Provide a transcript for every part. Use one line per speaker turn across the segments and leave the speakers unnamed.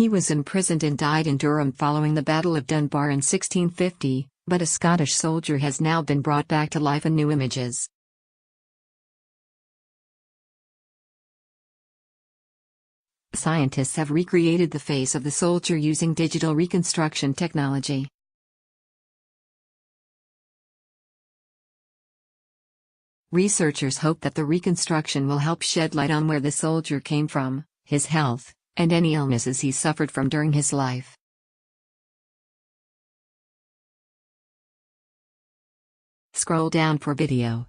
He was imprisoned and died in Durham following the Battle of Dunbar in 1650, but a Scottish soldier has now been brought back to life in new images. Scientists have recreated the face of the soldier using digital reconstruction technology. Researchers hope that the reconstruction will help shed light on where the soldier came from, his health, and any illnesses he suffered from during his life. Scroll down for video.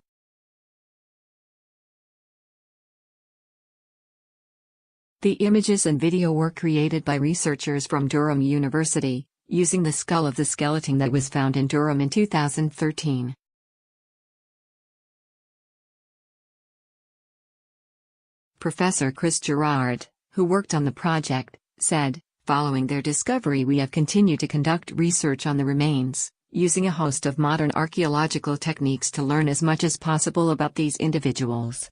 The images and video were created by researchers from Durham University, using the skull of the skeleton that was found in Durham in 2013. Professor Chris Gerrard, who worked on the project, said, "Following their discovery, we have continued to conduct research on the remains, using a host of modern archaeological techniques to learn as much as possible about these individuals."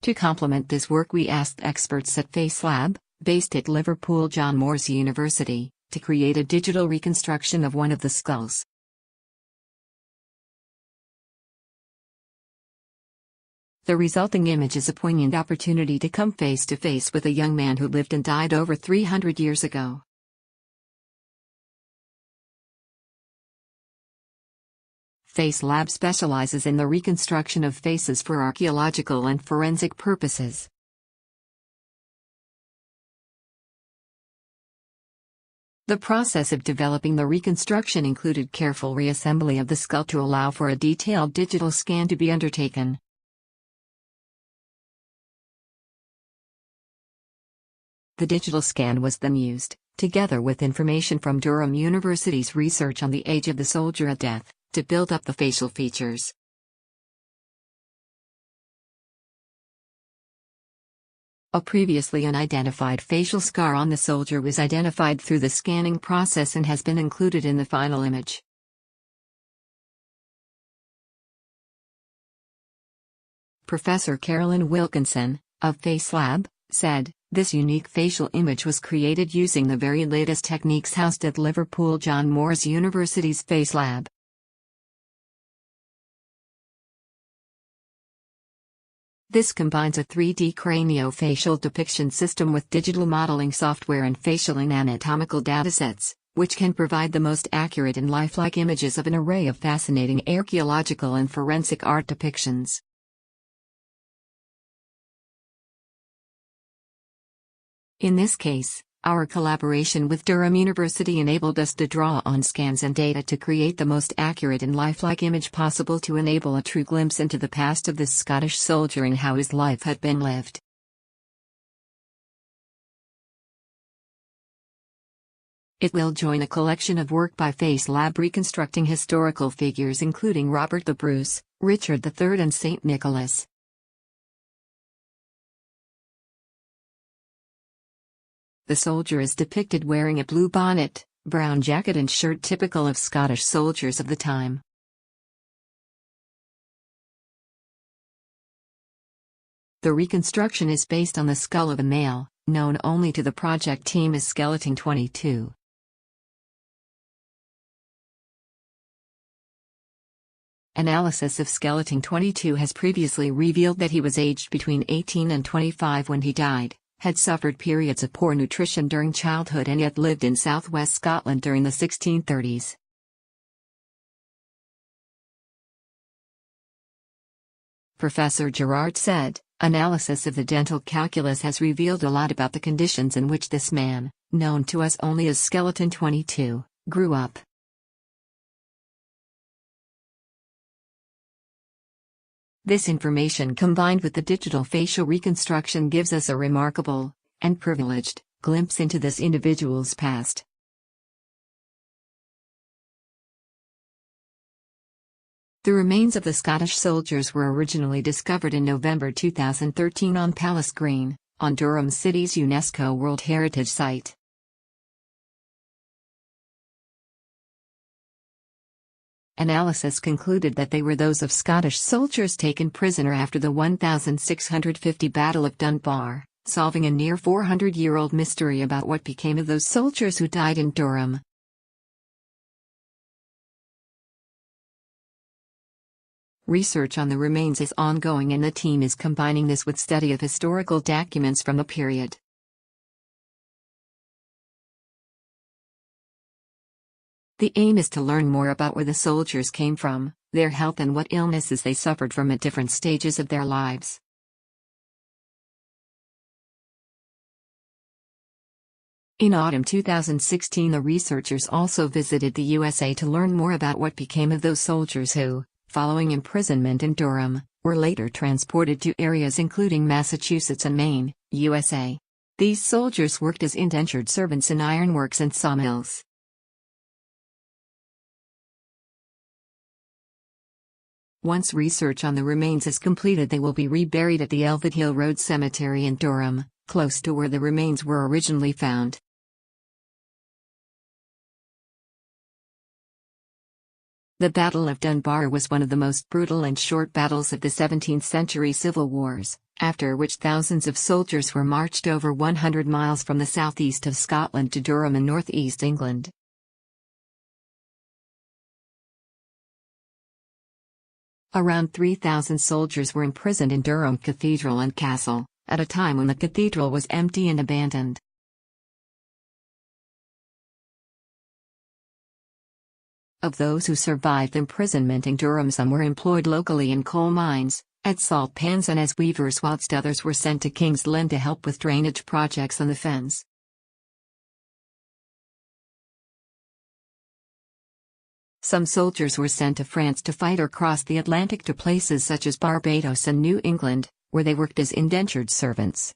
To complement this work, we asked experts at FaceLab, based at Liverpool John Moores University, to create a digital reconstruction of one of the skulls. The resulting image is a poignant opportunity to come face to face with a young man who lived and died over 300 years ago. FaceLab specializes in the reconstruction of faces for archaeological and forensic purposes. The process of developing the reconstruction included careful reassembly of the skull to allow for a detailed digital scan to be undertaken. The digital scan was then used, together with information from Durham University's research on the age of the soldier at death, to build up the facial features. A previously unidentified facial scar on the soldier was identified through the scanning process and has been included in the final image. Professor Carolyn Wilkinson, of FaceLab, said, "This unique facial image was created using the very latest techniques housed at Liverpool John Moores University's FaceLab. This combines a 3D craniofacial depiction system with digital modeling software and facial and anatomical datasets, which can provide the most accurate and lifelike images of an array of fascinating archaeological and forensic art depictions." In this case, our collaboration with Durham University enabled us to draw on scans and data to create the most accurate and lifelike image possible to enable a true glimpse into the past of this Scottish soldier and how his life had been lived. It will join a collection of work by FaceLab reconstructing historical figures including Robert the Bruce, Richard III and St. Nicholas. The soldier is depicted wearing a blue bonnet, brown jacket and shirt typical of Scottish soldiers of the time. The reconstruction is based on the skull of a male, known only to the project team as Skeleton 22. Analysis of Skeleton 22 has previously revealed that he was aged between 18 and 25 when he died, had suffered periods of poor nutrition during childhood and yet lived in southwest Scotland during the 1630s. Professor Gerrard said, "Analysis of the dental calculus has revealed a lot about the conditions in which this man, known to us only as Skeleton 22, grew up." This information combined with the digital facial reconstruction gives us a remarkable, and privileged, glimpse into this individual's past. The remains of the Scottish soldiers were originally discovered in November 2013 on Palace Green, on Durham City's UNESCO World Heritage Site. Analysis concluded that they were those of Scottish soldiers taken prisoner after the 1650 Battle of Dunbar, solving a near 400-year-old mystery about what became of those soldiers who died in Durham. Research on the remains is ongoing, and the team is combining this with study of historical documents from the period. The aim is to learn more about where the soldiers came from, their health, and what illnesses they suffered from at different stages of their lives. In autumn 2016, the researchers also visited the USA to learn more about what became of those soldiers who, following imprisonment in Durham, were later transported to areas including Massachusetts and Maine, USA. These soldiers worked as indentured servants in ironworks and sawmills. Once research on the remains is completed, they will be reburied at the Elvid Hill Road Cemetery in Durham, close to where the remains were originally found. The Battle of Dunbar was one of the most brutal and short battles of the 17th century civil wars, after which thousands of soldiers were marched over 100 miles from the southeast of Scotland to Durham in northeast England. Around 3,000 soldiers were imprisoned in Durham Cathedral and Castle, at a time when the cathedral was empty and abandoned. Of those who survived imprisonment in Durham, some were employed locally in coal mines, at salt pans, and as weavers, whilst others were sent to King's Lynn to help with drainage projects on the fens. Some soldiers were sent to France to fight or cross the Atlantic to places such as Barbados and New England, where they worked as indentured servants.